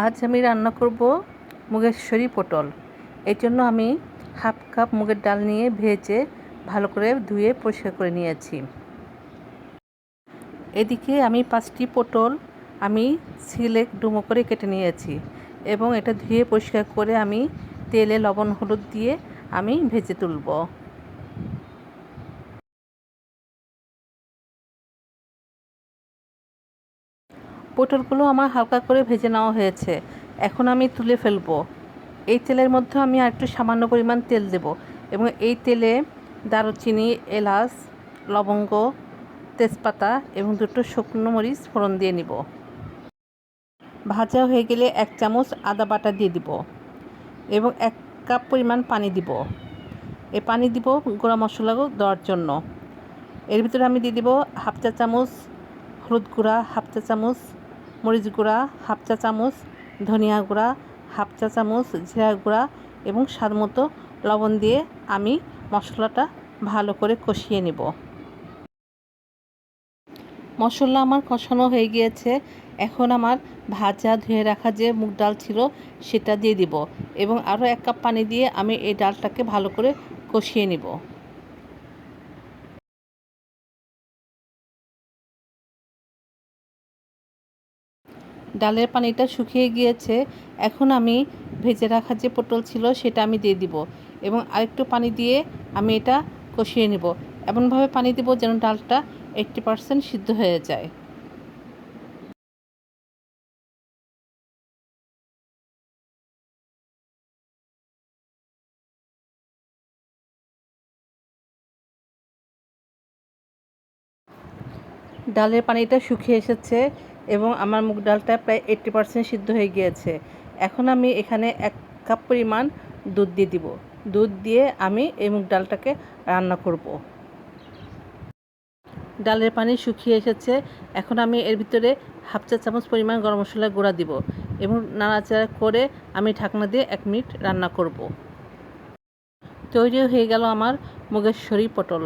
আজ আমি রান্না করব মুগেশ্বরী পটল। এর জন্য আমি হাফ কাপ মুগের ডাল নিয়ে ভেজে ভালো করে ধুয়ে পরিষ্কার করে নিয়েছি। এদিকে আমি 5টি পটল আমি ছিলে ডুমো করে কেটে নিয়েছি এবং এটা ধুয়ে পরিষ্কার করে আমি তেলে লবণ হলুদ দিয়ে আমি ভেজে তুলব। পটলগুলো আমার হালকা করে ভেজে নেওয়া হয়েছে, এখন আমি তুলে ফেলবো। এই তেলের মধ্যে আমি আর একটু সামান্য পরিমাণ তেল দেব এবং এই তেলে দারুচিনি, এলাচ, লবঙ্গ, তেজপাতা এবং 2টো শুকনো মরিচ ফোড়ন দিয়ে নিব। ভাজা হয়ে গেলে 1 চামচ আদা বাটা দিয়ে দিব এবং 1 কাপ পরিমাণ পানি দিব। এই পানি দিব গুঁড়া মশলাগুলো দেওয়ার জন্য। এর ভিতরে আমি দিয়ে দিব হাফ চা চামচ হলুদ গুঁড়া, হাফ চা চামচ মরিচ গুঁড়া, হাফ চা চামচ ধনিয়া গুঁড়া, হাফ চা চামচ জিরা গুঁড়া এবং স্বাদ মতো লবণ দিয়ে আমি মশলাটা ভালো করে কষিয়ে নেব। মশলা আমার কষানো হয়ে গিয়েছে, এখন আমার ভাজা ধুয়ে রাখা যে মুগ ডাল ছিল সেটা দিয়ে দিব এবং আরও 1 কাপ পানি দিয়ে আমি এই ডালটাকে ভালো করে কষিয়ে নেব। ডালের পানিটা শুকিয়ে গিয়েছে, এখন আমি ভেজে রাখা যে পটল ছিল সেটা আমি দিয়ে দিব এবং আরেকটু পানি দিয়ে আমি এটা কষিয়ে নেব। এমনভাবে পানি দেব যেন ডালটা 80% সিদ্ধ হয়ে যায়। ডালের পানিটা শুকিয়ে এসেছে এবং আমার মুগ ডালটা প্রায় 80% সিদ্ধ হয়ে গিয়েছে। এখন আমি এখানে 1 কাপ পরিমাণ দুধ দিয়ে দিব। দুধ দিয়ে আমি এই মুগ ডালটাকে রান্না করব। ডালের পানি শুকিয়ে এসেছে, এখন আমি এর ভিতরে হাফ চা চামচ পরিমাণ গরম মশলার গুঁড়া দিব এবং নাড়াচাড়া করে আমি ঢাকনা দিয়ে 1 মিনিট রান্না করব। তৈরি হয়ে গেল আমার মুগেশ্বরী পটল।